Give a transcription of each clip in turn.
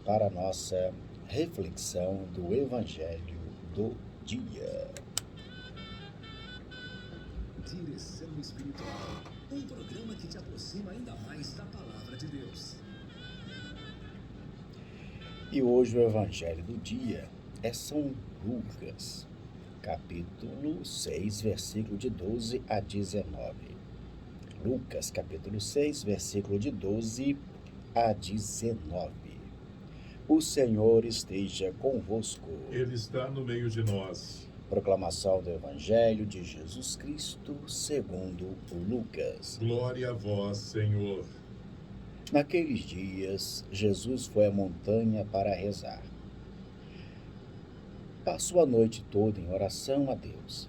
para a nossa reflexão do Evangelho do dia. Direção Espiritual, um programa que te aproxima ainda mais da Palavra de Deus. E hoje o Evangelho do dia é São Lucas, capítulo 6, versículo de 12 a 19. Lucas, capítulo 6, versículo de 12 a 19. O Senhor esteja convosco. Ele está no meio de nós. Proclamação do Evangelho de Jesus Cristo segundo Lucas. Glória a vós, Senhor. Naqueles dias, Jesus foi à montanha para rezar. Passou a noite toda em oração a Deus.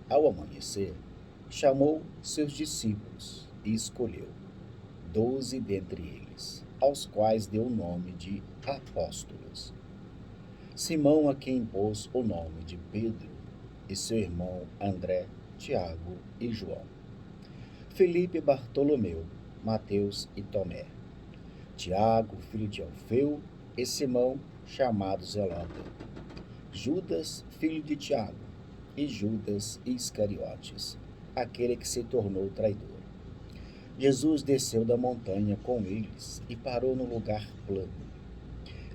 Ao amanhecer, chamou seus discípulos e escolheu 12 dentre eles, aos quais deu o nome de apóstolos. Simão, a quem pôs o nome de Pedro, e seu irmão André, Tiago e João. Felipe e Bartolomeu, Mateus e Tomé. Tiago, filho de Alfeu, e Simão, chamado Zelota. Judas, filho de Tiago, e Judas Iscariotes, aquele que se tornou traidor. Jesus desceu da montanha com eles e parou num lugar plano.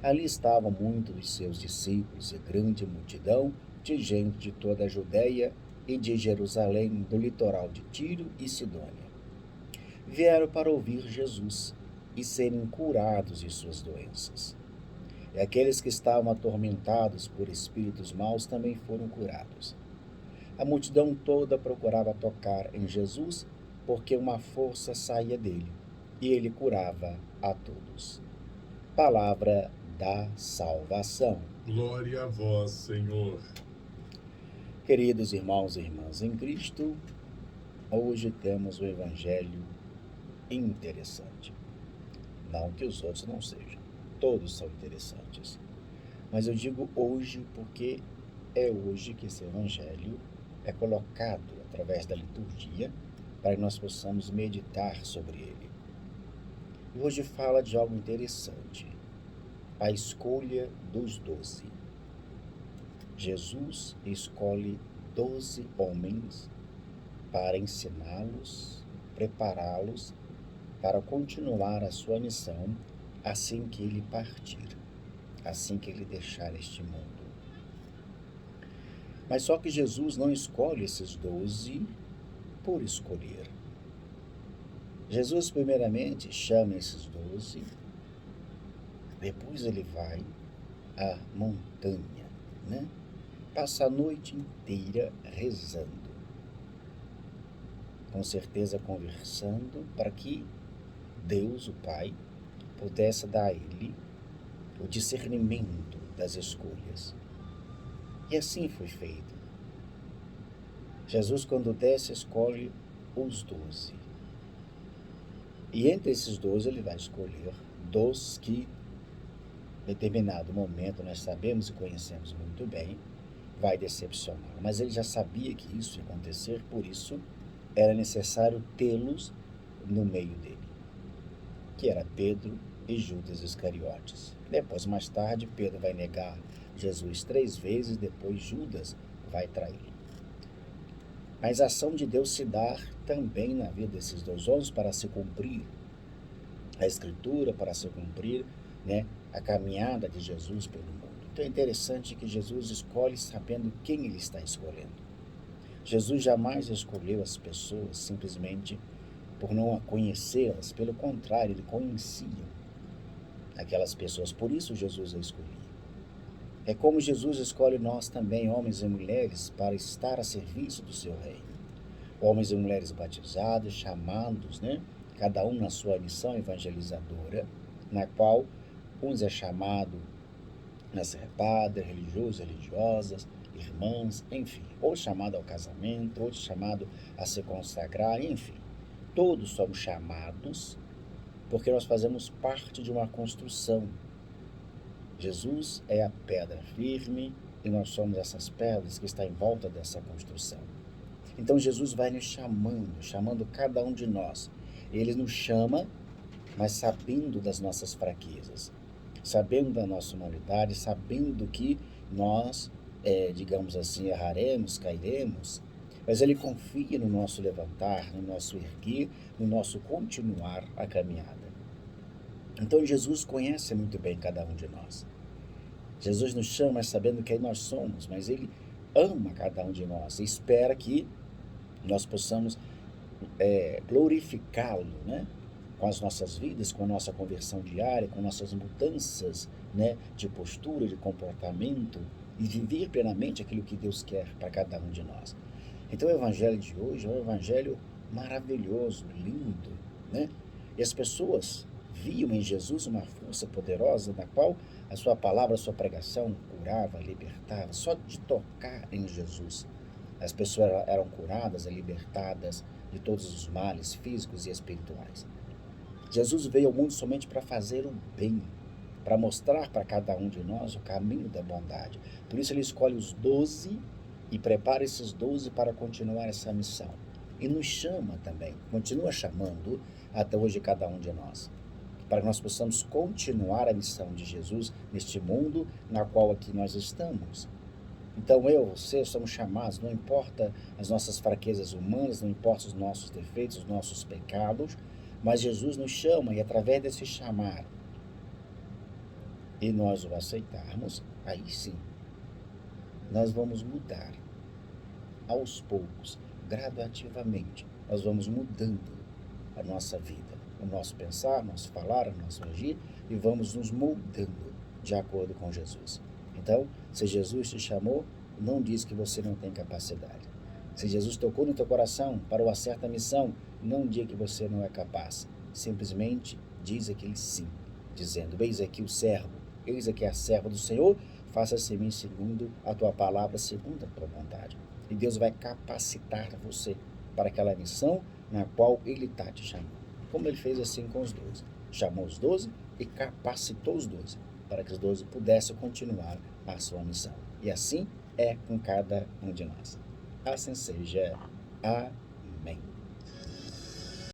Ali estavam muitos dos seus discípulos e grande multidão de gente de toda a Judéia e de Jerusalém, do litoral de Tiro e Sidônia. Vieram para ouvir Jesus e serem curados de suas doenças. E aqueles que estavam atormentados por espíritos maus também foram curados. A multidão toda procurava tocar em Jesus, porque uma força saía dele, e ele curava a todos. Palavra da salvação. Glória a vós, Senhor. Queridos irmãos e irmãs em Cristo, hoje temos o Evangelho interessante. Não que os outros não sejam, todos são interessantes. Mas eu digo hoje porque é hoje que esse Evangelho é colocado através da liturgia para que nós possamos meditar sobre ele. E hoje fala de algo interessante, a escolha dos 12. Jesus escolhe 12 homens para ensiná-los, prepará-los para continuar a sua missão assim que ele partir, assim que ele deixar este mundo. Mas só que Jesus não escolhe esses 12 por escolher. Jesus primeiramente chama esses 12, depois ele vai à montanha, né? Passa a noite inteira rezando, com certeza conversando, para que Deus, o Pai, pudesse dar a ele o discernimento das escolhas. E assim foi feito. Jesus, quando desce, escolhe os 12. E entre esses 12, ele vai escolher dos que, em determinado momento, nós sabemos e conhecemos muito bem, vai decepcionar. Mas ele já sabia que isso ia acontecer, por isso era necessário tê-los no meio dele, que era Pedro e Judas Iscariotes. Depois, mais tarde, Pedro vai negar Jesus 3 vezes, depois Judas vai traí-lo. Mas a ação de Deus se dá também na vida desses 2 homens para se cumprir a Escritura, para se cumprir, a caminhada de Jesus pelo mundo. Então é interessante que Jesus escolhe sabendo quem ele está escolhendo. Jesus jamais escolheu as pessoas simplesmente por não conhecê-las, pelo contrário, ele conhecia aquelas pessoas, por isso Jesus a escolhia. É como Jesus escolhe nós também, homens e mulheres, para estar a serviço do seu reino. Homens e mulheres batizados, chamados, cada um na sua missão evangelizadora, na qual uns é chamado a ser padre, religioso, religiosas, irmãs, enfim, ou chamado ao casamento, ou chamado a se consagrar, enfim. Todos somos chamados porque nós fazemos parte de uma construção. Jesus é a pedra firme e nós somos essas pedras que estão em volta dessa construção. Então Jesus vai nos chamando cada um de nós. Ele nos chama, mas sabendo das nossas fraquezas, sabendo da nossa humanidade, sabendo que nós, digamos assim, erraremos, cairemos, mas Ele confia no nosso levantar, no nosso erguer, no nosso continuar a caminhada. Então Jesus conhece muito bem cada um de nós. Jesus nos chama sabendo quem nós somos, mas Ele ama cada um de nós e espera que nós possamos glorificá-lo, né? Com as nossas vidas, com a nossa conversão diária, com nossas mudanças, né, de postura, de comportamento e viver plenamente aquilo que Deus quer para cada um de nós. Então o evangelho de hoje é um evangelho maravilhoso, lindo, né? E as pessoas viam em Jesus uma força poderosa na qual a sua palavra, a sua pregação curava, libertava. Só de tocar em Jesus, as pessoas eram curadas e libertadas de todos os males físicos e espirituais. Jesus veio ao mundo somente para fazer o bem, para mostrar para cada um de nós o caminho da bondade. Por isso Ele escolhe os 12 e prepara esses 12 para continuar essa missão. E nos chama também, continua chamando até hoje cada um de nós, para que nós possamos continuar a missão de Jesus neste mundo na qual aqui nós estamos. Então você somos chamados, não importa as nossas fraquezas humanas, não importa os nossos defeitos, os nossos pecados, mas Jesus nos chama e através desse chamar e nós o aceitarmos, aí sim, nós vamos mudar aos poucos, gradativamente, nós vamos mudando a nossa vida, o nosso pensar, o nosso falar, o nosso agir e vamos nos moldando de acordo com Jesus. Então, se Jesus te chamou, não diz que você não tem capacidade. Se Jesus tocou no teu coração para o acerto da missão, não diga que você não é capaz. Simplesmente diz aquele sim, dizendo: eis aqui o servo, eis aqui a serva do Senhor, faça-se em mim segundo a tua palavra, segundo a tua vontade. E Deus vai capacitar você para aquela missão na qual Ele está te chamando. Como Ele fez assim com os 12. Chamou os 12 e capacitou os 12, para que os 12 pudessem continuar a sua missão. E assim é com cada um de nós. Assim seja. Amém.